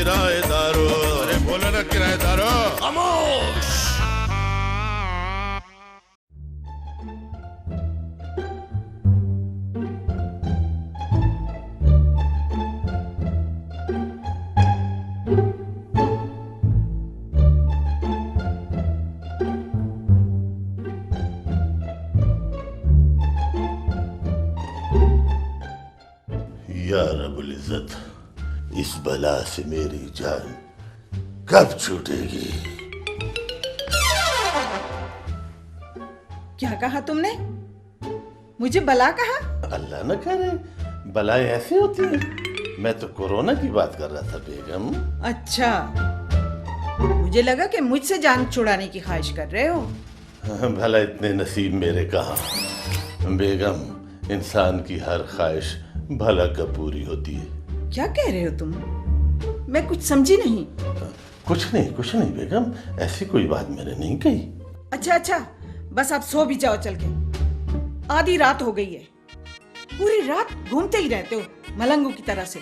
किराएदारों, अरे बोलो ना किराएदारों। खामोश। या रब्बुल इज्जत, इस बला से मेरी जान कब छूटेगी? क्या कहा तुमने? मुझे बला कहा? अल्लाह न करे, बलाएं ऐसी होती है। मैं तो कोरोना की बात कर रहा था बेगम। अच्छा, मुझे लगा कि मुझसे जान छुड़ाने की ख्वाहिश कर रहे हो। भला इतने नसीब मेरे कहाँ बेगम। इंसान की हर ख्वाहिश भला कब पूरी होती है? क्या कह रहे हो तुम? मैं कुछ समझी नहीं। कुछ नहीं बेगम, ऐसी कोई बात मैंने नहीं कही। अच्छा, बस आप सो भी जाओ चल के। आधी रात हो गई है, पूरी रात घूमते ही रहते हो मलंगों की तरह से।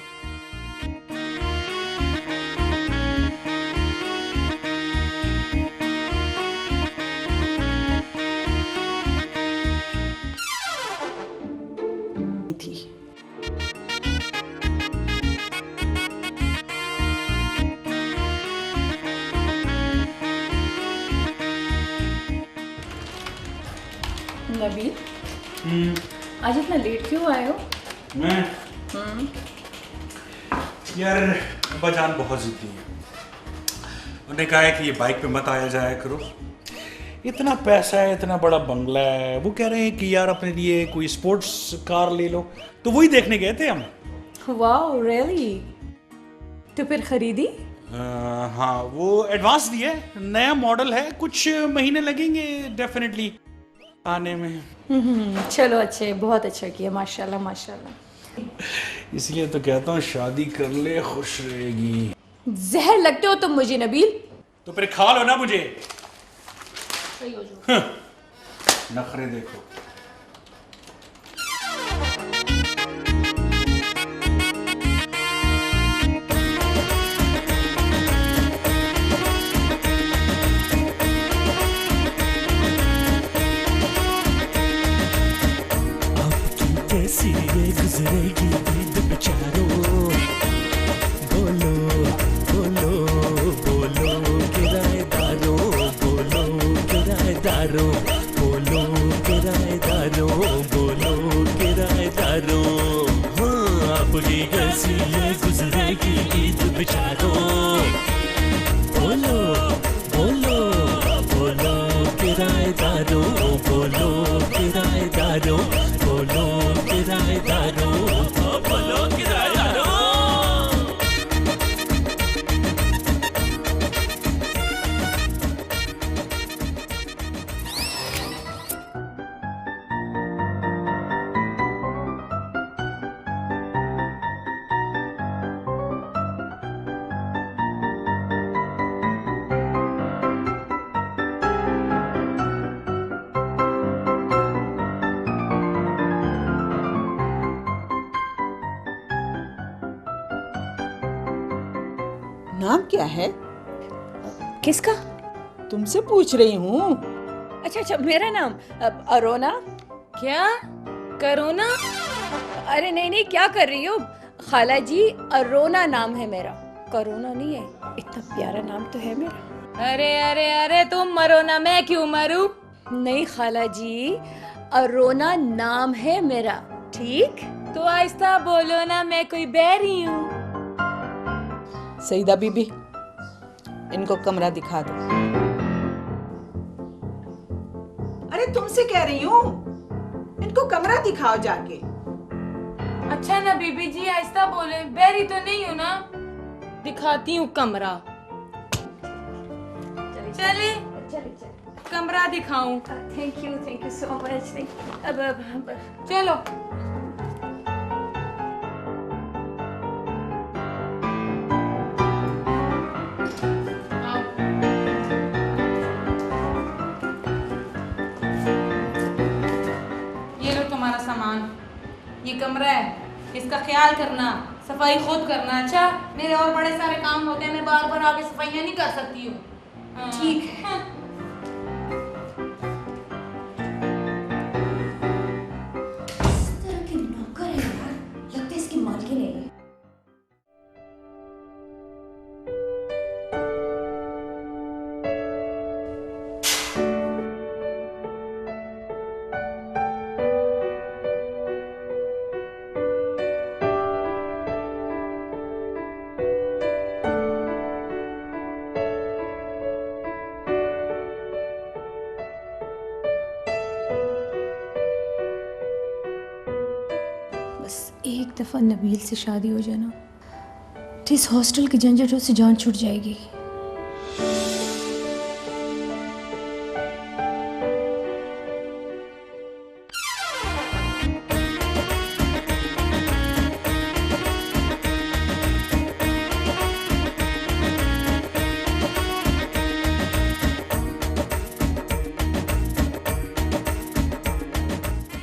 नबील, आज इतना लेट क्यों आए हो? मैं यार अब्बा जान बहुत जिद्दी है। उन्होंने कहा है कि ये बाइक पे मत आया जाया करो। इतना पैसा है, इतना बड़ा बंगला है। वो कह रहे हैं कि यार अपने लिए कोई स्पोर्ट्स कार ले लो, तो वही देखने गए थे हम। Wow really? तो फिर खरीदी? हाँ, वो एडवांस दिया है, नया मॉडल है, कुछ महीने लगेंगे डेफिनेटली आने में। चलो अच्छे, बहुत अच्छा किया, माशाल्लाह माशाल्लाह। इसलिए तो कहता हूँ शादी कर ले, खुश रहेगी। जहर लगते हो तुम मुझे नबील। तो फिर खा लो ना मुझे। सही हो जाओ। नखरे देखो। कैसी ये गुजरेगी ईद बेचारों, बोलो बोलो बोलो किराएदारों, बोलो किराएदारों, बोलो किराएदारों, बोलो किराएदारों। हाँ, आपकी कैसी ये गुजरेगी ईद बेचारों, बोलो बोलो बोलो किराएदारों, बोलो किराएदारों, बोलो किराएदारों, बोलो किराएदारों। नाम क्या है? किसका? तुमसे पूछ रही हूँ। अच्छा, मेरा नाम अरोना। क्या करोना? अरे नहीं, क्या कर रही हो खाला जी? अरोना नाम है मेरा, करोना नहीं है। इतना प्यारा नाम तो है मेरा। अरे अरे अरे, तुम मरो ना, मैं क्यों मरूं? नहीं खाला जी, अरोना नाम है मेरा, ठीक? तो आहिस्ता बोलो ना, मैं कोई बैरी हूँ। सईदा बीबी, इनको कमरा दिखा दो। अरे तुमसे कह रही हूँ, इनको कमरा दिखाओ जाके। अच्छा ना बीबी जी, आहिस्ता बोले, बैरी तो नहीं हूँ ना। दिखाती हूँ कमरा। चले कमरा दिखाऊं? Thank you so much. अब चलो। ये लो तुम्हारा सामान, ये कमरा है, इसका ख्याल करना, सफाई खुद करना। अच्छा, मेरे और बड़े सारे काम होते हैं, मैं बार बार आके सफाइयाँ नहीं कर सकती हूँ। हाँ। ठीक है। हाँ। इस तरह के नौकर है यार, लगता है इसकी मालकिन है ये। बस एक दफ़ा नबील से शादी हो जाना तो इस हॉस्टल की झंझटों से जान छूट जाएगी।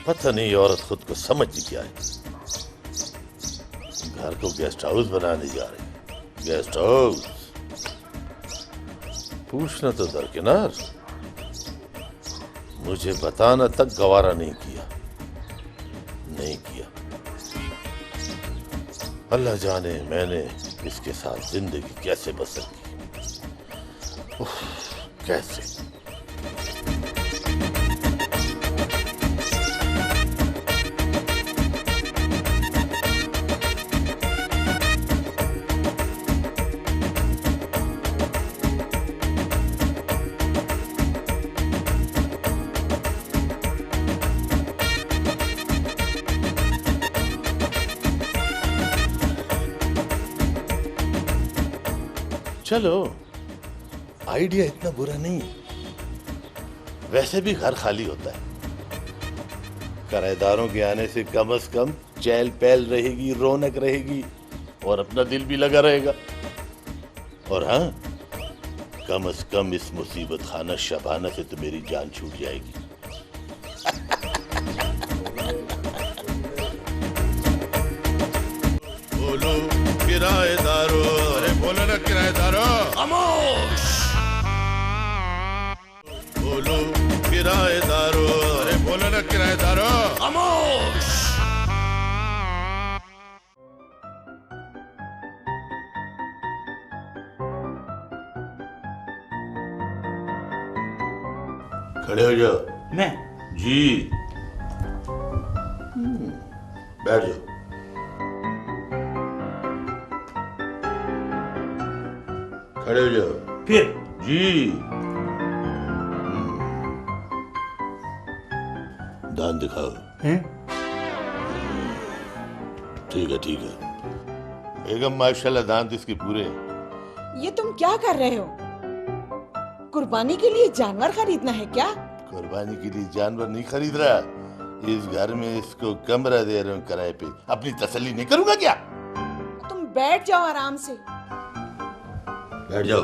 पता नहीं औरत खुद को समझती क्या है। घर को गेस्ट हाउस बनाने जा रही। गेस्ट हाउस पूछना तो दरकिनार, मुझे बताना तक गवारा नहीं किया। अल्लाह जाने मैंने इसके साथ जिंदगी कैसे बसर की। उफ, कैसे। चलो, आइडिया इतना बुरा नहीं है। वैसे भी घर खाली होता है, किराएदारों के आने से कम चहल पहल रहेगी, रौनक रहेगी और अपना दिल भी लगा रहेगा। और हाँ, कम इस मुसीबत खाना शबाना से तो मेरी जान छूट जाएगी। बोलो किराएदारों, अरे बोलो ना किराएदारों, खामोश। बोलो किराएदारों, अरे बोलो ना किराएदारों, खामोश। खड़े हो जाओ। मैं जी, बैठ जाओ। खड़े हो जाओ। फिर जी, दांत दिखाओ। हैं? ठीक है। बेगम माशाल्लाह दांत इसके पूरे हैं। ये तुम क्या कर रहे हो? कुर्बानी के लिए जानवर खरीदना है क्या? कुर्बानी के लिए जानवर नहीं खरीद रहा, इस घर में इसको कमरा दे रहा हूँ किराए पे। अपनी तसल्ली नहीं करूंगा क्या? तुम बैठ जाओ आराम से। बैठ जाओ।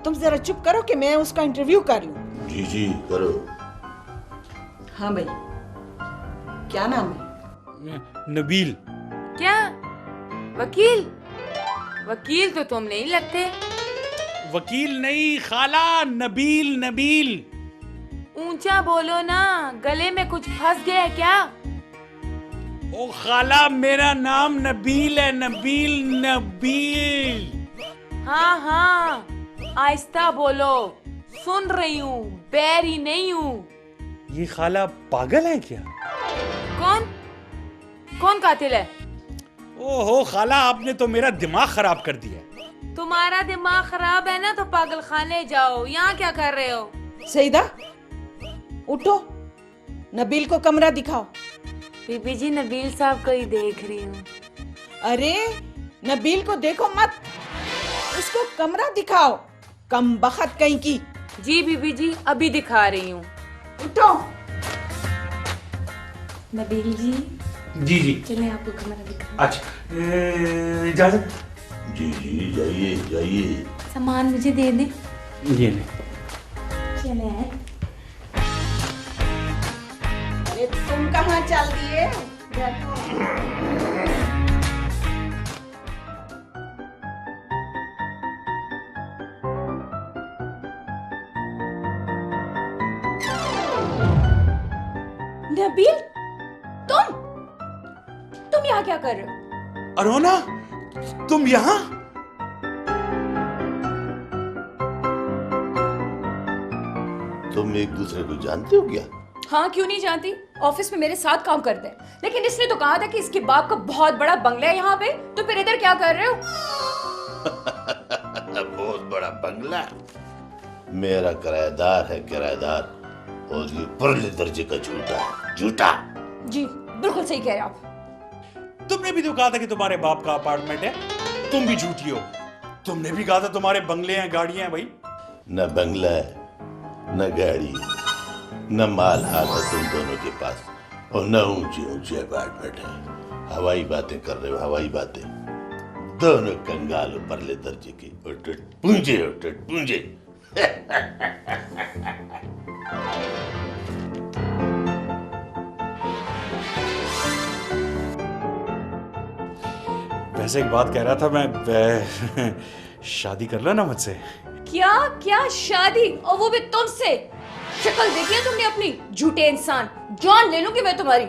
तुम जरा चुप करो कि मैं उसका इंटरव्यू कर लूं। जी करो। हाँ भाई, क्या नाम है? नबील। क्या? वकील तो तुम नहीं लगते। वकील नहीं खाला, नबील। ऊंचा बोलो ना, गले में कुछ फंस गया है क्या? ओ खाला, मेरा नाम नबील है। नबील। हाँ, आहिस्ता बोलो, सुन रही हूँ, बैरी नहीं हूँ। ये खाला पागल है क्या? कौन कातिल है? ओहो खाला, आपने तो मेरा दिमाग खराब कर दिया। तुम्हारा दिमाग खराब है ना तो पागल खाने जाओ। यहाँ क्या कर रहे हो? सईदा, उठो, नबील को कमरा दिखाओ। बीबी जी, नबील साहब को ही देख रही हूँ। अरे नबील को देखो मत, उसको कमरा दिखाओ, कम बखत कहीं की। जी बीबी जी, अभी दिखा रही हूँ। उठो। नबील जी, जी चले आपको कमरा दिखा। अच्छा, इजाजत। जी जाइए। सामान मुझे दे दे। ये नहीं। चले। अरे तुम कहाँ चल दिए? बैठो। नबील, तुम यहाँ क्या कर रहे हो? अरोना, तुम यहाँ? तुम एक दूसरे को जानते हो क्या? हाँ, क्यों नहीं जानती? ऑफिस में मेरे साथ काम करते हैं, लेकिन इसने तो कहा था कि इसके बाप का बहुत बड़ा बंगला है यहाँ पे, तो फिर इधर क्या कर रहे हो? बहुत बड़ा बंगला। मेरा किराएदार है, किराएदार। और ये परले दर्जे का झूठा है, झूठा। जी बिल्कुल सही कह रहे हैं आप। तुमने भी तो कहा था कि तुम्हारे बाप का अपार्टमेंट है, तुम भी झूठी हो। तुमने भी कहा था तुम्हारे बंगले हैं, गाड़ियां हैं भाई। न बंगला है, न गाड़ी, न माल हाथ है तुम दोनों के पास, और न ऊंचे ऊंचे अपार्टमेंट है। हवाई बातें कर रहे हो, हवाई बातें। दोनों कंगाल हो, परले दर्जे के। उठट पूंजे, उठट पूंजे। वैसे एक बात कह रहा था मैं, शादी कर लो ना मुझसे। क्या क्या शादी, और वो भी तुमसे? शक्ल देखी है तुमने अपनी? झूठे इंसान, जान ले लूंगी मैं तुम्हारी।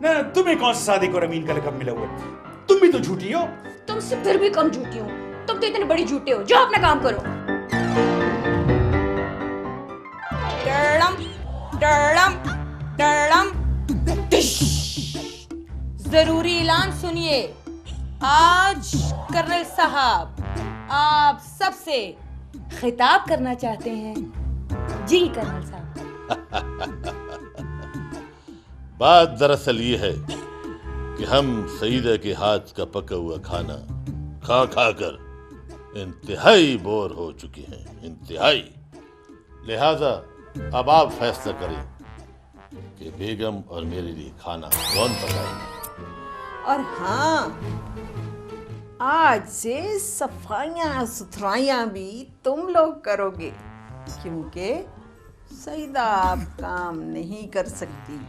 ना, तुम्हें कौन सी शादी को रमीन का लकब मिला हुआ है? तुम भी तो झूठी हो। तुमसे फिर भी कम झूठी हूँ। तुम तो इतने बड़ी झूठे हो। जाओ अपना काम करो। डरड़म डरड़म डरड़म। जरूरी ऐलान सुनिए। आज कर्नल साहब आप सबसे खिताब करना चाहते हैं। जी कर्नल साहब। बात दरअसल ये है कि हम सईदा के हाथ का पका हुआ खाना खा खा कर इंतहाई बोर हो चुके हैं, इंतहाई। लिहाजा अब आप फैसला करें कि बेगम और मेरे लिए खाना कौन पकाएगा। और हाँ, आज से सफाइयाँ सुथराइयाँ भी तुम लोग करोगे, क्योंकि सईदा आप काम नहीं कर सकती।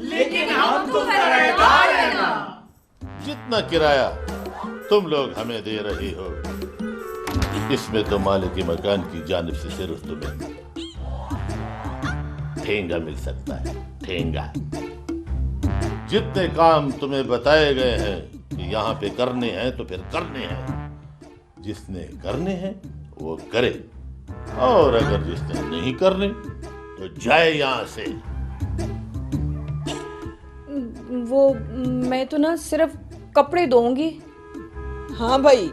लेकिन हम तो किराएदार हैं ना। जितना किराया तुम लोग हमें दे रहे हो, इसमें तो मालिक के मकान की जानिब से सिर्फ तुम्हें ठेंगा मिल सकता है, ठेंगा। जितने काम तुम्हें बताए गए हैं कि यहाँ पे करने हैं तो फिर करने हैं। जिसने करने हैं वो करे, और अगर जिसने नहीं करने तो जाए यहाँ से। वो मैं तो ना सिर्फ कपड़े धोऊंगी। हाँ भाई,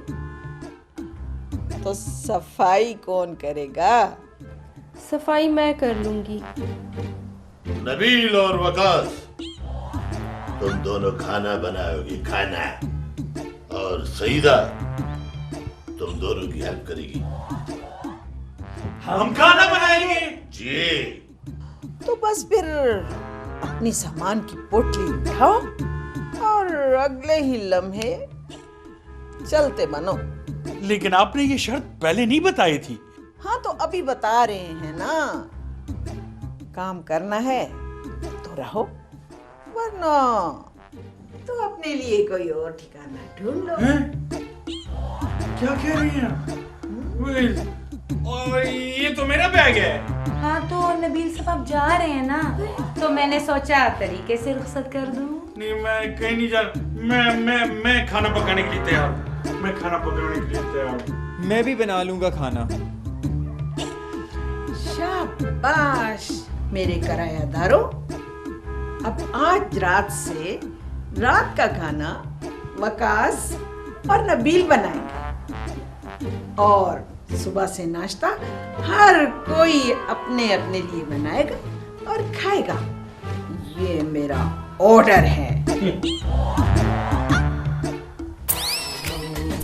तो सफाई कौन करेगा? सफाई मैं कर लूंगी। नबील और वकास, तुम दोनों खाना बनाओगे, खाना। और सईदा तुम दोनों की हेल्प करेगी। हम खाना बनाएंगे जी। तो बस फिर अपनी सामान की पोटली उठाओ और अगले ही लम्हे चलते बनो। लेकिन आपने ये शर्त पहले नहीं बताई थी। हाँ, तो अभी बता रहे हैं ना। काम करना है तो रहो, वरना तो अपने लिए कोई और ठिकाना ढूंढ लो। हैं? क्या कह रही हैं? और ये तो मेरा बैग है। हाँ तो नबील साहब आप जा रहे हैं ना, तो मैंने सोचा तरीके से रुखसत कर दूं। नहीं, मैं कहीं नहीं जा। मैं खाना पकाने के लिए तैयार हूँ। मैं खाना पकाने के लिए तैयार हूँ। मैं भी बना लूंगा खाना। शाबाश मेरे किराएदारों। अब आज रात से रात का खाना वकास और नबील बनाएंगे, और सुबह से नाश्ता हर कोई अपने अपने लिए बनाएगा और खाएगा। ये मेरा ऑर्डर है।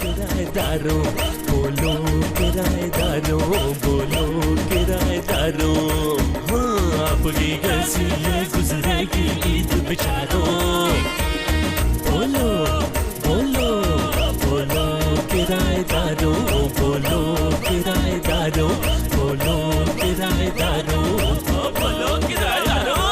किराएदारों बोलो, किराएदारों बोलो, किराएदारों। हाँ, आपकी कैसी ये गुजरेगी ईद बेचारों। बोलो बोलो बोलो किराएदारों, बोलो किराएदारों, बोलो किराएदारों, बोलो किराएदारों।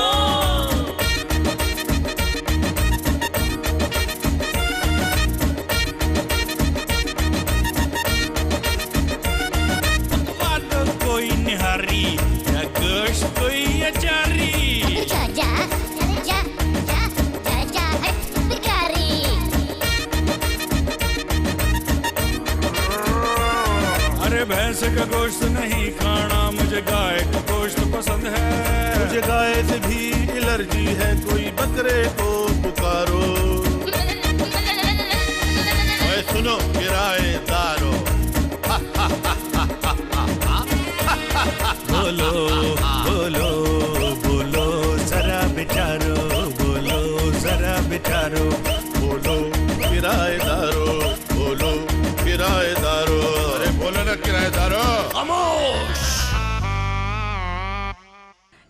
कोई निहारी या गोश्त कोई अचारी। मुझे भैंस का गोश्त नहीं खाना, मुझे गाय का गोश्त पसंद है। मुझे गाय से भी एलर्जी है, कोई बकरे को पुकारो। ओए सुनो किराएदारों, बोलो बोलो बोलो जरा बेचारो, बोलो जरा बेचारो। बोलो किराएदारों, बोलो किराएदारों, अरे बोलो ना किराएदारों। खामोश।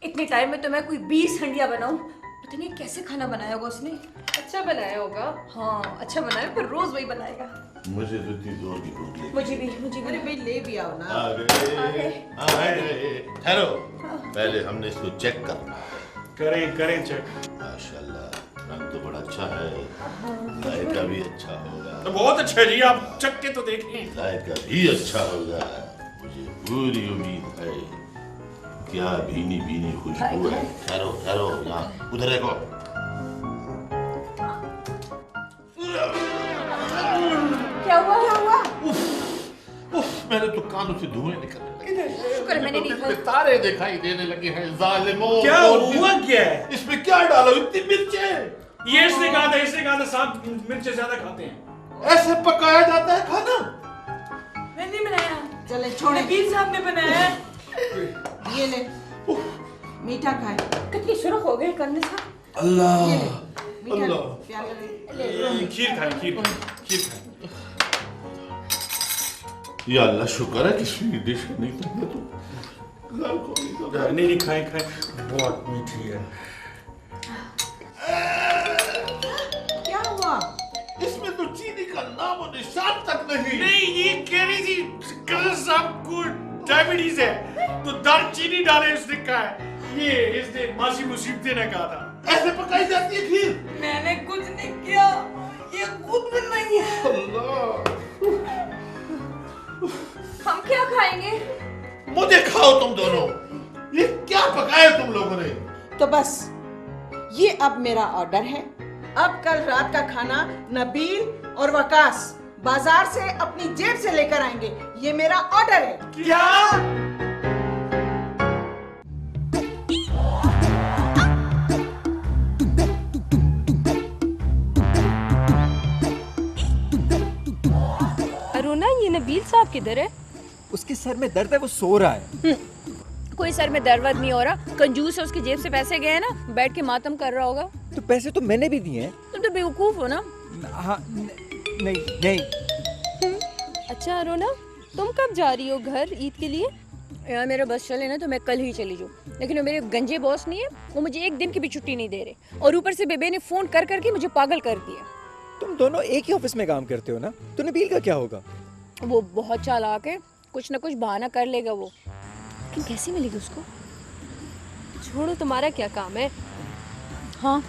इतने टाइम में तो मैं कोई 20 हंडिया बनाऊं, पता नहीं कैसे खाना बनाया होगा उसने। अच्छा बनाया होगा। हाँ अच्छा बनाया, पर रोज वही बनाएगा। मुझे तो इतनी जोर की भूख लगी। मुझे भी। अरे भाई ले भी आओ ना। आ गए। ठहरो, पहले हमने इसको चेक करना है। करें चेक। माशाल्लाह रंग तो बड़ा अच्छा है, जायका भी अच्छा होगा। तो बहुत अच्छे जी, आप चख के तो देखें। जायका भी अच्छा होगा, मुझे पूरी उम्मीद है। क्या भीनी भीनी खुशबू है। ठहरो ठहरो, यहाँ उधर देखो। क्या हुआ? उफ, मेरे तो कानों से धुएं निकलने लगे। शुक्र है मैंने नहीं खाया। तारे दिखाई देने लगे हैं। जालिमों, क्या हुआ क्या है? इसमें क्या डालो इतनी मिर्चें? ये इसने कहा था साहब मिर्चें ज्यादा खाते हैं। ऐसे पकाया जाता है खाना? मैंने बनाया। चले छोड़े, नबील साहब ने बनाया है। ये ले मीठा खाए। कितनी शुरू हो गए करने से। अल्लाह ये ले मीठा अल्लाह। प्याला ले। खीर खाएं। या अल्लाह, शुक्र है कि स्वीट डिश नहीं तुमने तो नहीं खाएं, बहुत मीठी है। क्या हुआ? इसमें तो चीनी का नामो निशान तक नहीं। नहीं, ये कह रही थी कल साहब को डायबिटीज है तो दालचीनी डाले, उसने कहा है। ये इसने मासी मुसीबते ने कहा था। ऐसे पकाई जाती है खीर? मैंने कुछ नहीं किया, ये खुद बनाई है। अल्लाह, हम क्या खाएंगे? मुझे खाओ तुम दोनों। ये क्या पकाया तुम लोगों ने? तो बस ये अब मेरा ऑर्डर है। अब कल रात का खाना नबील और वकास बाजार से अपनी जेब से लेकर आएंगे। ये मेरा ऑर्डर है। क्या? अरुणा, ये नबील साहब किधर है? उसके सर में दर्द है, वो सो रहा है। कोई सर में दर्द नहीं हो रहा, कंजूस है, उसकी जेब से पैसे गए ना, बैठ के मातम कर रहा होगा। तो पैसे तो मैंने भी दिए हैं। तुम तो बेवकूफ हो ना। हाँ, नहीं। अच्छा अरुणा, तुम कब जा रही हो घर ईद के लिए? यार मेरा बस चले ना तो मैं कल ही चली जाऊँ, लेकिन वो मेरे गंजे बॉस नहीं है, वो मुझे एक दिन की भी छुट्टी नहीं दे रहे, और ऊपर से बेबे ने फोन कर करके मुझे पागल कर दिया। तुम दोनों एक ही ऑफिस में काम करते हो ना, तो नबील का क्या होगा? वो बहुत चालाक है, कुछ ना कुछ बहाना कर लेगा वो, लेकिन कैसे मिलेगी उसको? छोड़ो, तुम्हारा क्या काम है? हाँ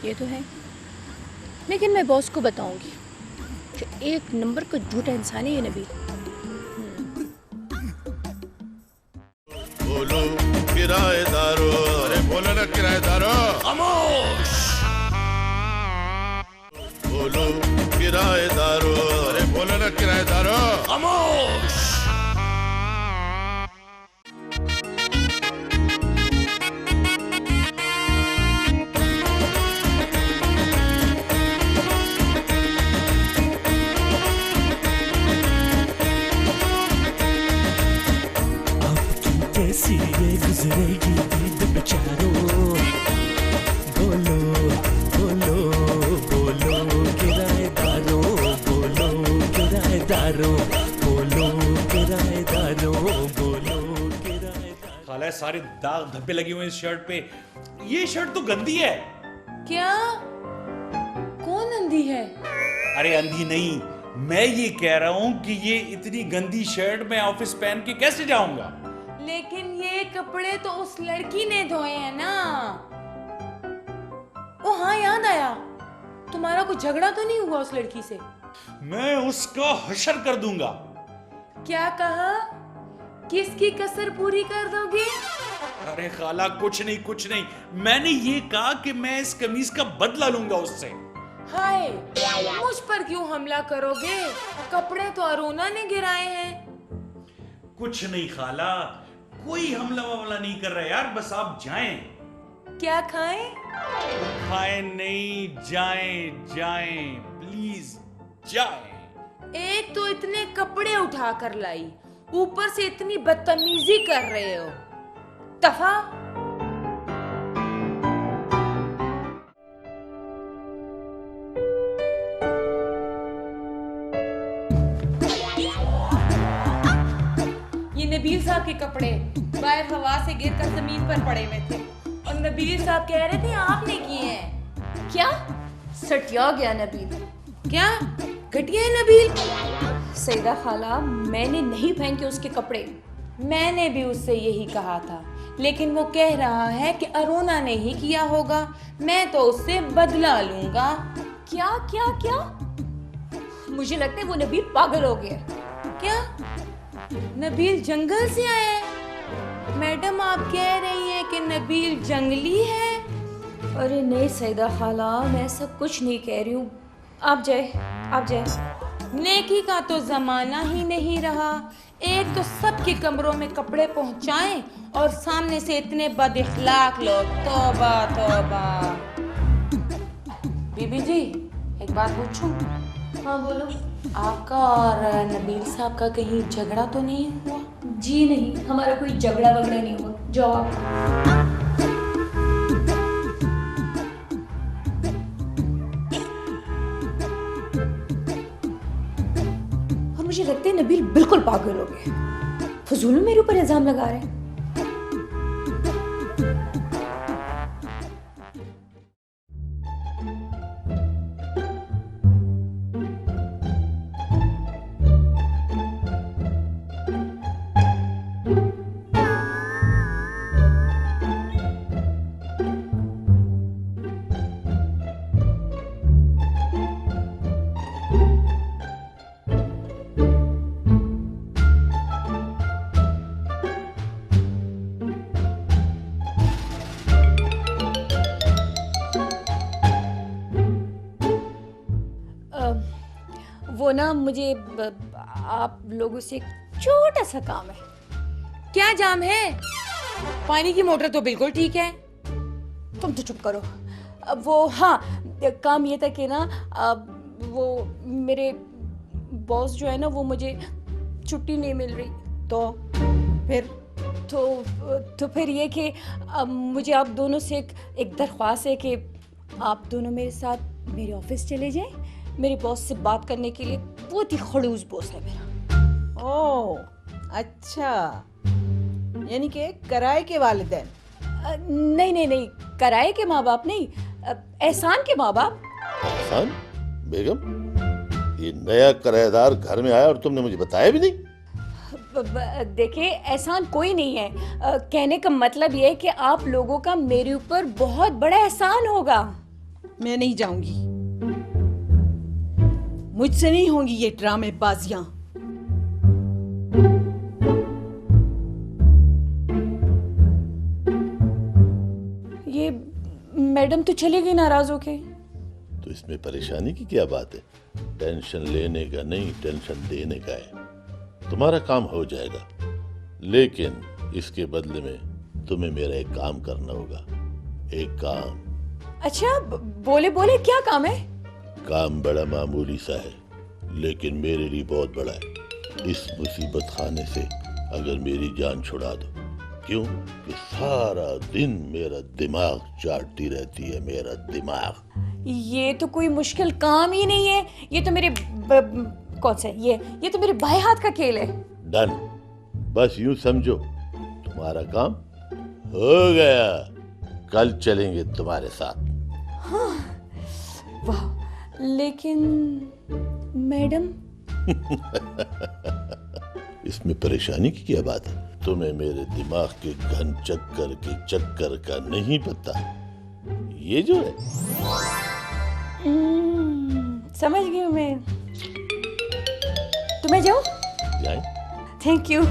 ये तो है, लेकिन मैं बॉस को बताऊंगी कि एक नंबर का झूठा इंसान है ये नबील। बोलो किराएदारों, अरे बोलो ना किराएदारों। खामोश। बोलो किराएदारों, अरे बोलो ना किराएदारों। खामोश। कैसी ये गुजरेगी ईद बेचारों, बोलो बोलो बोलो किराएदारों, बोलो किराएदारों, बोलो किराएदारों, बोलो किराएदारों। खाला सारे दाग धब्बे लगे हुए हैं इस शर्ट पे। ये शर्ट तो गंदी है। क्या? कौन अंधी है? अरे अंधी नहीं, मैं ये कह रहा हूँ कि ये इतनी गंदी शर्ट मैं ऑफिस पहन के कैसे जाऊंगा? लेकिन ये कपड़े तो उस लड़की ने धोए हैं ना। ओ हाँ, याद आया, तुम्हारा कोई झगड़ा तो नहीं हुआ उस लड़की से? मैं उसका हशर कर दूंगा। क्या कहा? किसकी कसर पूरी कर दोगे? अरे खाला कुछ नहीं, मैंने ये कहा कि मैं इस कमीज का बदला लूंगा उससे। हाय, मुझ पर क्यों हमला करोगे? कपड़े तो अरुणा ने गिराए हैं। कुछ नहीं खाला, कोई हमला वमला नहीं कर रहा यार, बस आप जाएं। क्या खाएं? खाएं नहीं, जाएं जाएं, प्लीज जाएं। एक तो इतने कपड़े उठा कर लाई, ऊपर से इतनी बदतमीजी कर रहे हो। दफा। ये नबील साहब के कपड़े बाहर हवा से गिरकर जमीन पर पड़े हुए थे और नबील साहब कह रहे थे आपने किए हैं। क्या? सटिया गया नबील। क्या घटिया है नबील? सईदा खाला, मैंने नहीं पहने उसके कपड़े। मैंने भी उससे यही कहा था, लेकिन वो कह रहा है कि अरुणा ने ही किया होगा, मैं तो उससे बदला लूंगा। क्या क्या क्या? मुझे लगता है वो नबील पागल हो गया। क्या नबील जंगल से आया है? मैडम आप कह रही हैं कि नबील जंगली है? अरे नहीं सईदा खाला, मैं ऐसा कुछ नहीं कह रही हूँ। आप जाए, आप जाए। नेकी का तो जमाना ही नहीं रहा। एक तो सबके कमरों में कपड़े पहुंचाएं और सामने से इतने बदइखलाक लोग। तौबा तौबा। बीबी जी एक बात पूछूं? हाँ बोलो। आपका और नबील साहब का कहीं झगड़ा तो नहीं हुआ? जी नहीं, हमारा कोई झगड़ा वगड़ा नहीं हुआ। जाओ आप। और मुझे लगता है नबील बिल्कुल पागल हो गए। फजूल में मेरे ऊपर इल्जाम लगा रहे हैं। वो ना मुझे आप लोगों से एक छोटा सा काम है। क्या जाम है? पानी की मोटर तो बिल्कुल ठीक है। तुम तो चुप करो। वो हाँ, काम ये था कि ना वो मेरे बॉस जो है ना, वो मुझे छुट्टी नहीं मिल रही। तो फिर तो फिर ये कि मुझे आप दोनों से एक दरख्वास्त है कि आप दोनों मेरे साथ मेरे ऑफिस चले जाएं। मेरे बॉस से बात करने के लिए, बहुत ही खड़ूस बॉस है मेरा। ओ अच्छा, यानी कि किराए के वालिदैन। नहीं नहीं नहीं, किराए के माँ बाप नहीं, एहसान के माँ बाप। एहसान? बेगम, ये नया किराएदार घर में आया और तुमने मुझे बताया भी नहीं? देखिए, एहसान कोई नहीं है। कहने का मतलब ये है कि आप लोगों का मेरे ऊपर बहुत बड़ा एहसान होगा। मैं नहीं जाऊंगी, मुझसे नहीं होंगी ये ड्रामेबाजियां। ये मैडम तो चली गई नाराज होके। तो इसमें परेशानी की क्या बात है? टेंशन लेने का नहीं, टेंशन देने का है। तुम्हारा काम हो जाएगा, लेकिन इसके बदले में तुम्हें मेरा एक काम करना होगा। एक काम। अच्छा, बोले बोले क्या काम है? काम बड़ा मामूली सा है, लेकिन मेरे लिए बहुत बड़ा है। इस मुसीबत खाने से अगर मेरी जान छुड़ा दो। क्यों? कि सारा दिन मेरा दिमाग चाटती रहती है, मेरा दिमाग। ये तो कोई मुश्किल काम ही नहीं है। ये तो मेरे कौन सा है? ये तो मेरे बाएं हाथ का खेल है। डन। बस यूं समझो, तुम्हारा काम हो गया। कल चलेंगे तुम्हारे साथ। वाह, लेकिन मैडम। इसमें परेशानी की क्या बात है? तुम्हें मेरे दिमाग के घन चक्कर का नहीं पता। ये जो है, समझ गई हूँ मैं। तुम्हें जाओ। जाए। Thank you.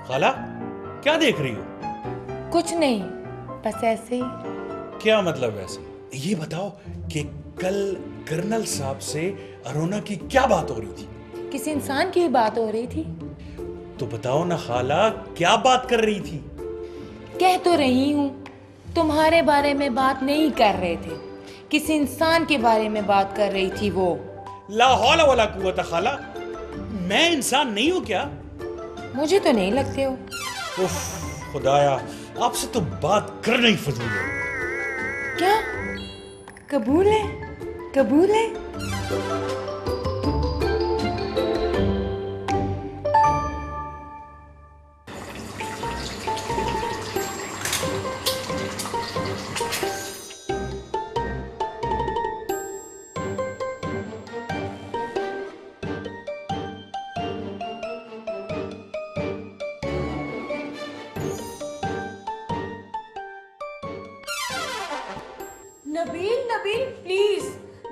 खाला क्या देख रही हो? कुछ नहीं, बस ऐसे ही। क्या मतलब वैसे? ये बताओ कि कल कर्नल साहब से अरोना की क्या बात हो रही थी? किसी इंसान की ही बात हो रही थी। तो बताओ ना खाला, क्या बात कर रही थी? कह तो रही हूँ, तुम्हारे बारे में बात नहीं कर रहे थे, किसी इंसान के बारे में बात कर रही थी वो। ला हौला वला कुव्वता खाला, मैं इंसान नहीं हूं क्या? मुझे तो नहीं लगते हो। उफ खुदाया, आपसे तो बात करना ही फजूल है। क्या कबूल है? कबूल है? नबील नबील प्लीज,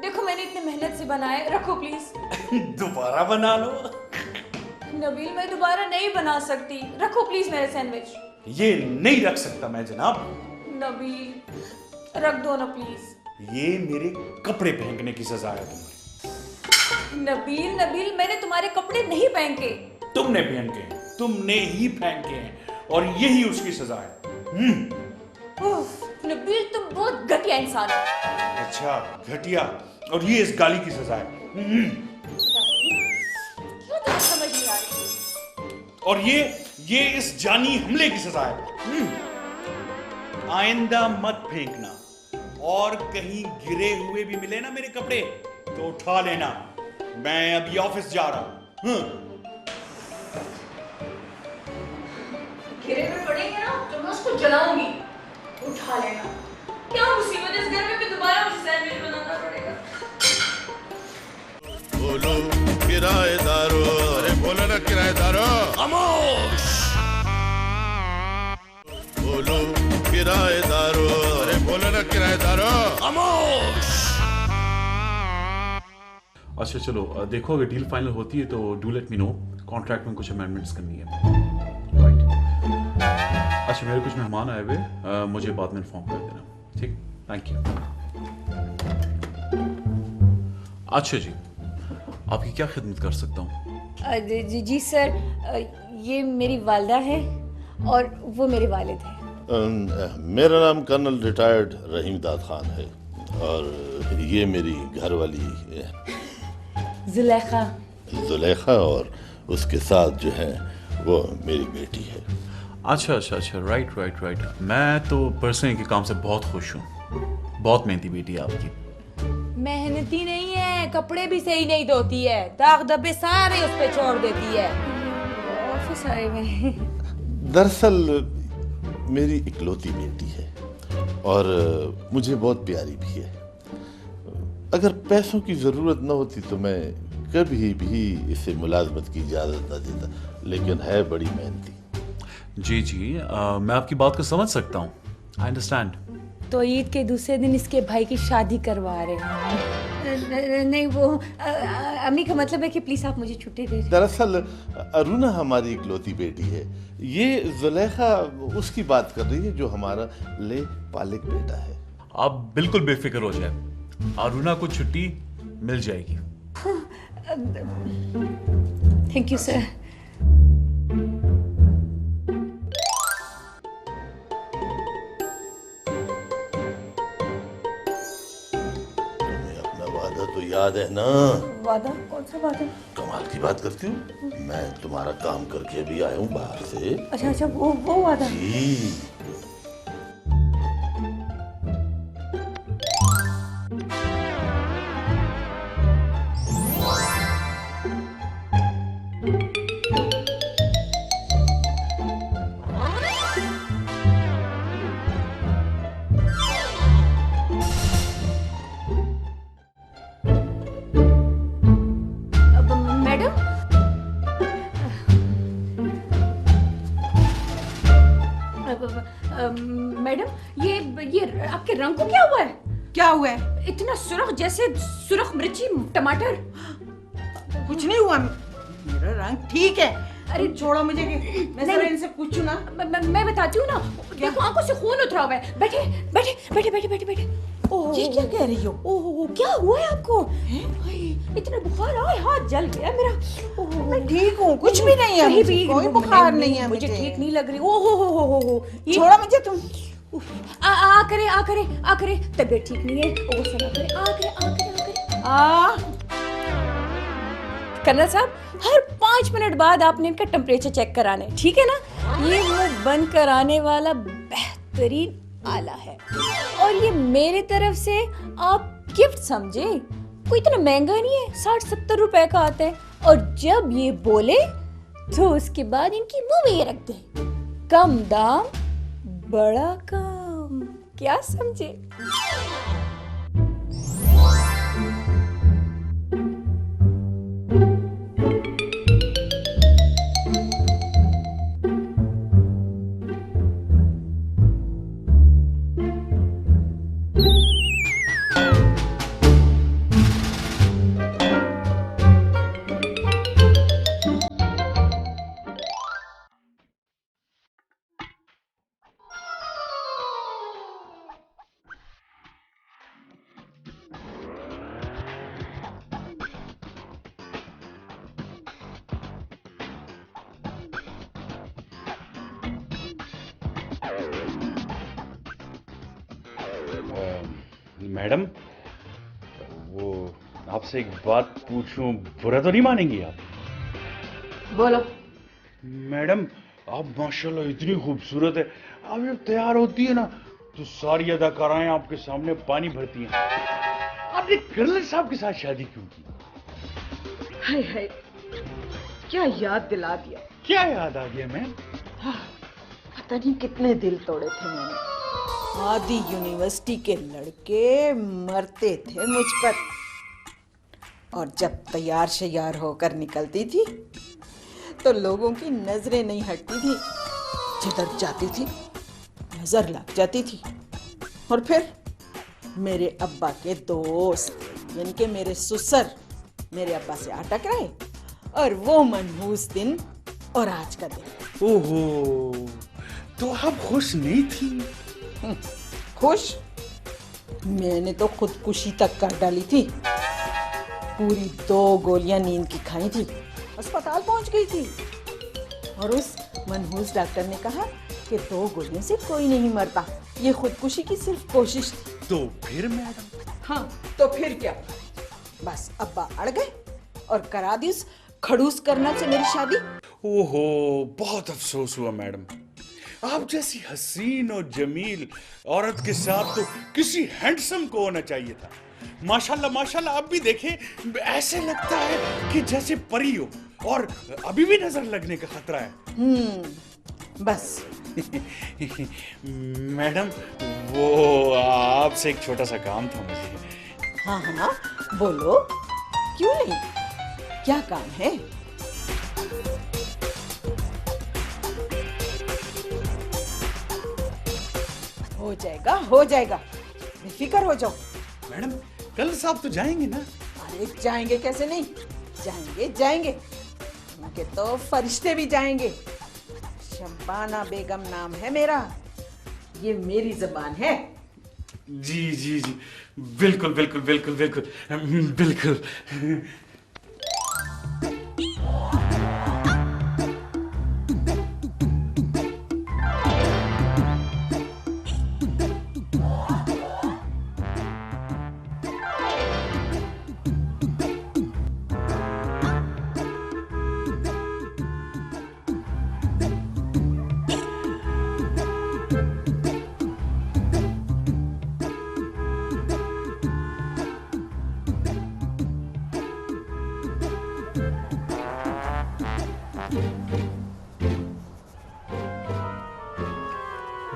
देखो मैंने इतनी मेहनत से बनाया, रखो प्लीज। दोबारा बना लो। नबील मैं दोबारा नहीं बना सकती, रखो प्लीज मेरे सैंडविच। ये नहीं रख सकता मैं जनाब। नबील रख दो ना प्लीज। ये मेरे कपड़े फेंकने की सजा है तुम्हें। नबील नबील मैंने तुम्हारे कपड़े नहीं फेंके। तुमने फेंके हैं, तुमने ही फेंके हैं, और यही उसकी सजा है। उफ, नबील तुम बहुत घटिया इंसान हो। अच्छा घटिया, और ये इस गाली की सजा है। क्यों तुम्हें समझ नहीं आ रही? और ये इस जानी हमले की सजा है। आइंदा मत फेंकना, और कहीं गिरे हुए भी मिले ना मेरे कपड़े तो उठा लेना। मैं अभी ऑफिस जा रहा हूं। गिरे हुए पड़ेंगे ना तो मैं उसको जलाऊंगी, उठा लेना। क्या मुसीबत है इस घर में, दोबारा मुझे सैंडविच बनाना पड़ेगा। बोलो किराएदारो, अरे बोलो ना किराएदारो, खामोश। बोलो किराएदारो, अरे बोलो ना किराएदारो, खामोश। अच्छा चलो देखो, अगर डील फाइनल होती है तो do let me know. Contract में कुछ अमेंडमेंट्स करनी है। राइट। अच्छा मेरे कुछ मेहमान आए हुए, मुझे बाद में इन्फॉर्म कर देना। ठीक, थैंक यू। अच्छा जी, आपकी क्या खिदमत कर सकता हूँ? जी सर, ये मेरी वालदा है और वो मेरे वालिद हैं। मेरा नाम कर्नल रिटायर्ड रहीम दाद खान है, और ये मेरी घरवाली जुलेखा। जुलेखा, और उसके साथ जो है वो मेरी बेटी है। अच्छा अच्छा अच्छा, राइट। मैं तो पर्सनली के काम से बहुत खुश हूँ। बहुत मेहनती बेटी है आपकी। मेहनती नहीं है, कपड़े भी सही नहीं धोती है, दाग धब्बे सारे उस पे छोड़ देती है। ऑफिस आए हुए हैं। दरअसल मेरी इकलौती बेटी है, और मुझे बहुत प्यारी भी है। अगर पैसों की ज़रूरत न होती तो मैं कभी भी इसे मुलाजमत की इजाज़त न देता, लेकिन है बड़ी मेहनती। जी मैं आपकी बात को समझ सकता हूँ। I understand. तो ईद के दूसरे दिन इसके भाई की शादी करवा रहे हैं। नहीं वो अम्मी का मतलब है कि प्लीज आप मुझे छुट्टी दे दें। दरअसल अरुणा हमारी इकलौती बेटी है, ये जुलेखा उसकी बात कर रही है जो हमारा ले पालिक बेटा है। आप बिल्कुल बेफिक्र हो जाए, अरुणा को छुट्टी मिल जाएगी। Thank you sir. तो याद है ना? वादा? कौन सा वादा? कमाल की बात करती हूँ, मैं तुम्हारा काम करके अभी आया हूँ बाहर से। अच्छा वो वादा। जी। मैडम ये आपके रंग को क्या हुआ है? क्या हुआ है? इतना सुर्ख, जैसे सुर्ख मिर्ची टमाटर। कुछ नहीं हुआ, मेरा रंग ठीक है। अरे छोड़ो मुझे कि मैं जरा इनसे पूछूं ना। मैं बताती हूँ ना। देखो आंखों से खून उतरा हुआ है। बैठे बैठे बैठे बैठे बैठे बैठे। ये क्या कह रही हो? ओहो क्या हुआ है आपको? इतना बुखार आए, हाथ जल गया मेरा। मैं ठीक हूँ, कुछ भी नहीं है मुझे, कोई बुखार नहीं है मुझे मुझे। ठीक नहीं लग रही। ओहो छोड़ो मुझे तुम। आ करे तबीयत ठीक नहीं है। ओ सना करे आ करे कर्नल साहब, हर 5 मिनट बाद आपने इनका टेम्परेचर चेक कराना है, ठीक है ना? ये मुंह बंद कराने वाला बेहतरीन आला है और ये मेरे तरफ से आप गिफ्ट समझे। कोई इतना महंगा नहीं है, 60-70 रुपए का आता है। और जब ये बोले तो उसके बाद इनकी मुंह में ये रख दे, कम दाम बड़ा काम। क्या समझे? मैडम, वो आपसे एक बात पूछूं, बुरा तो नहीं मानेंगी आप? बोलो। मैडम, आप माशाल्लाह इतनी खूबसूरत है। आप जब तैयार होती है ना तो सारी अदाकाराएं आपके सामने पानी भरती हैं। आपने कर्नल साहब के साथ शादी क्यों की? हाय हाय, क्या याद दिला दिया। क्या याद आ गया मैम? पता नहीं कितने दिल तोड़े थे मैंने। आदि यूनिवर्सिटी के लड़के मरते थे मुझ पर, और जब तैयार शैयार होकर निकलती थी तो लोगों की नजरें नहीं हटती थी। जिधर जाती थी नजर लग जाती थी। और फिर मेरे अब्बा के दोस्त, यानी कि मेरे ससुर, मेरे अब्बा से अटक रहे, और वो मनहूस दिन और आज का दिन। ओहो, तो आप खुश नहीं थी? खुश? मैंने तो खुदकुशी तक कर डाली थी। पूरी 2 गोलियां नींद की खाई थी, अस्पताल पहुंच गई थी। और उस मनहूस डॉक्टर ने कहा कि 2 गोलियों से कोई नहीं मरता, ये खुदकुशी की सिर्फ कोशिश थी। तो फिर मैडम? हाँ तो फिर क्या, बस अब्बा अड़ गए और करा दी उस खड़ूस करना से मेरी शादी। ओहो, बहुत अफसोस हुआ मैडम। आप जैसी हसीन और जमील औरत के साथ तो किसी हैंडसम को होना चाहिए था। माशाल्लाह माशाल्लाह, अब भी देखें ऐसे लगता है कि जैसे परी हो, और अभी भी नजर लगने का खतरा है। बस मैडम, वो आपसे एक छोटा सा काम था मुझे। हाँ हाँ बोलो, क्यों नहीं, क्या काम है? हो जाएगा, बेफिक्र हो जाओ। मैडम, कल साहब तो जाएंगे ना? अरे जाएंगे कैसे नहीं, जाएंगे। उनके तो फरिश्ते भी जाएंगे। शबाना बेगम नाम है मेरा, ये मेरी जबान है। जी जी जी, बिल्कुल बिल्कुल बिल्कुल बिल्कुल बिल्कुल।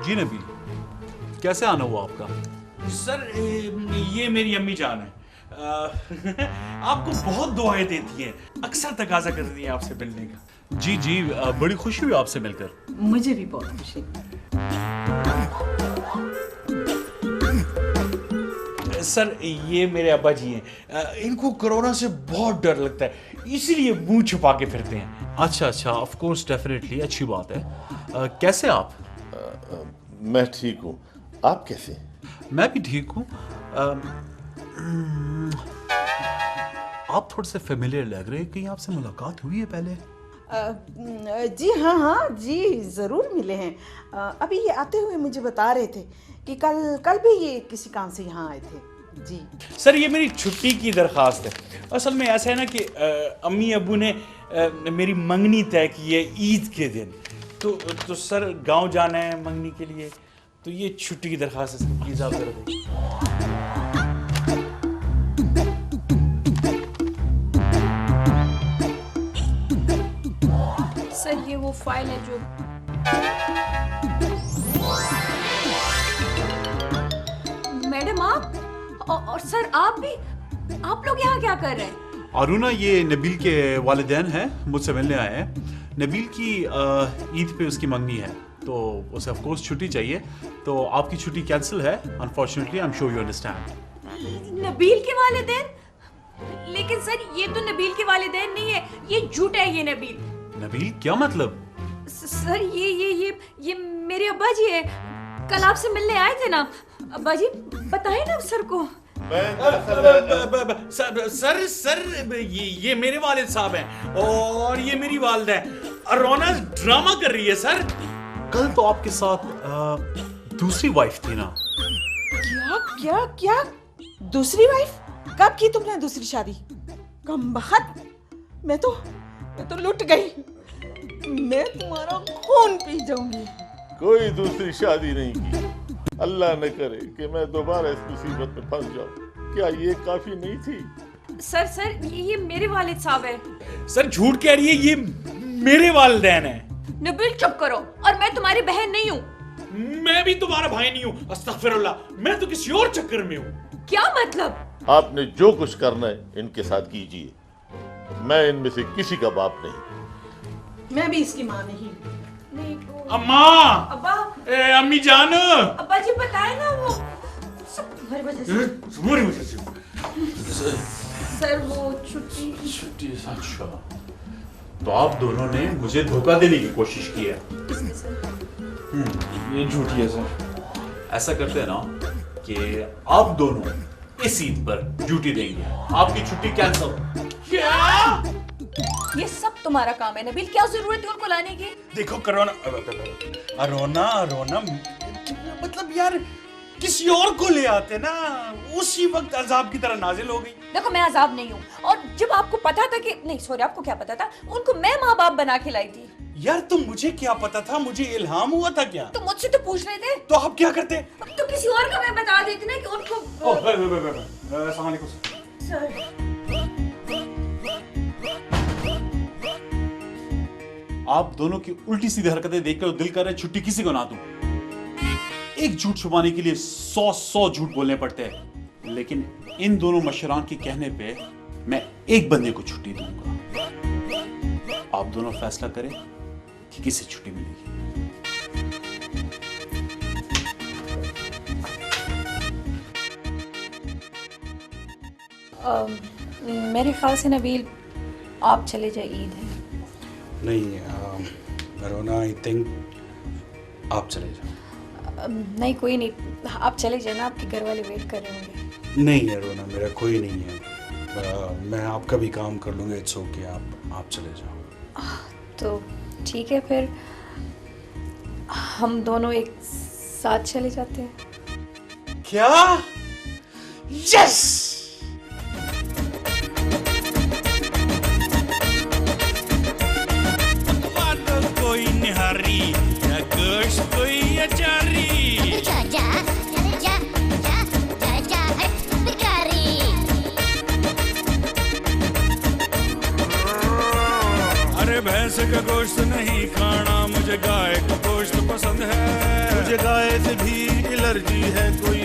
जी नबील, कैसे आना हुआ आपका? सर, ये मेरी अम्मी जान है। आपको बहुत दुआएं देती हैं, अक्सर तकाजा करती हैं आपसे मिलने का। जी जी, बड़ी खुशी हुई आपसे मिलकर। मुझे भी बहुत खुशी। सर ये मेरे अब्बा जी हैं, इनको कोरोना से बहुत डर लगता है, इसीलिए मुंह छुपा के फिरते हैं। अच्छा अच्छा, ऑफ कोर्स, डेफिनेटली, अच्छी बात है। कैसे आप? मैं ठीक हूँ, आप कैसे? मैं भी ठीक हूँ। आप थोड़े से फेमिलियर लग रहे हैं, कहीं आपसे मुलाकात हुई है पहले? जी हाँ जी, ज़रूर मिले हैं। अभी ये आते हुए मुझे बता रहे थे कि कल भी ये किसी काम से यहाँ आए थे। जी सर ये मेरी छुट्टी की दरख्वास्त है। असल में ऐसा है ना कि अम्मी अब्बू ने मेरी मंगनी तय की है ईद के दिन, तो सर गांव जाना है मंगनी के लिए, तो ये छुट्टी की दरख्वास्त है सर, प्लीज़ आप जरा दें। सर ये वो फाइल है जो मैडम आप और सर आप भी, आप लोग यहाँ क्या कर रहे हैं? अरुणा, ये नबील के वालिदैन हैं, मुझसे मिलने आए हैं। नबील की ईद पे उसकी मंगनी है, तो उसे ऑफ कोर्स छुट्टी चाहिए, तो आपकी छुट्टी कैंसिल है unfortunately. I am sure you understand. Nabeel के वालिदैन? लेकिन सर ये तो नबील के वालिदैन नहीं है, ये झूठ है ये नबील। नबील क्या मतलब? सर ये मेरे अब्बा जी है, कल आपसे मिलने आए थे ना। अब्बा जी बताएं ना सर को। सर ये मेरे वालिद साहब हैं और ये मेरी वालिदा है। अरोना ड्रामा कर रही है सर। कल तो आपके साथ दूसरी वाइफ थी ना? क्या दूसरी वाइफ? कब की तुमने दूसरी शादी? कमबख्त, मैं तो लुट गई। मैं तुम्हारा खून पी जाऊंगी। कोई दूसरी शादी नहीं की। अल्लाह न करे कि मैं दोबारा इस मुसीबत में फंस जाऊं। क्या ये काफी नहीं थी? सर ये मेरे वालिद साहब है। सर झूठ कह रही है, ये मेरे वालिदैन है। नबील चुप करो, और मैं तुम्हारी बहन नहीं हूँ। मैं भी तुम्हारा भाई नहीं हूँ, अस्तगफिरुल्लाह, मैं तो किसी और चक्कर में हूँ। क्या मतलब? आपने जो कुछ करना है इनके साथ कीजिए, मैं इनमें से किसी का बाप नहीं। मैं भी इसकी माँ नहीं। अम्मा, अब्बा, अम्मी जान, अब्बा जी बताए ना, वो सब तुम्हारी वजह से। तुम्हारी वजह से। सर वो छुट्टी। अच्छा, तो आप दोनों ने मुझे धोखा देने की कोशिश की है। किसने सर? ये झूठी है सर। ऐसा करते हैं ना कि आप दोनों इस ईद पर ड्यूटी देंगे, आपकी छुट्टी कैंसिल। क्या? ये सब तुम्हारा काम है नबील, क्या जरूरत है उनको लाने की? देखो अरोना मतलब यार किसी और को ले आते ना, उसी वक्त अजाब की तरह नाजिल हो गई। देखो मैं अजाब नहीं हूँ, और जब आपको पता था कि नहीं, सॉरी, आपको क्या पता था? उनको मैं माँ बाप बना के लाई थी। यार तो मुझे क्या पता था, मुझे इल्हाम हुआ था क्या? तो मुझसे तो पूछ रहे थे। तो आप क्या करते? अब तो किसी और का मैं बता देती ना कि उनको। अस्सलाम वालेकुम सर आप दोनों की उल्टी सीधी हरकतें देखकर दिल कर रहा है छुट्टी किसी को ना दूं। एक झूठ छुपाने के लिए 100 झूठ बोलने पड़ते हैं, लेकिन इन दोनों मशरान के कहने पे मैं एक बंदे को छुट्टी दूंगा। आप दोनों फैसला करें कि किसे छुट्टी मिलेगी। मेरे ख्याल से नबील आप चले जाइए, ईद है। नहीं अरोना, आई थिंक आप चले जाओ। नहीं कोई नहीं, आप चले जाना, आपके घर वाले वेट कर रहे होंगे। नहीं अरोना, मेरा कोई नहीं है, मैं आपका भी काम कर लूँगा, इट्स ओके, आप चले जाओ। तो ठीक है, फिर हम दोनों एक साथ चले जाते हैं। क्या? यस! कोई निहारी या गोश्त कोई अचारी। अरे भैंस का गोश्त नहीं खाना, मुझे गाय का गोश्त पसंद है। मुझे गाय से भी एलर्जी है, कोई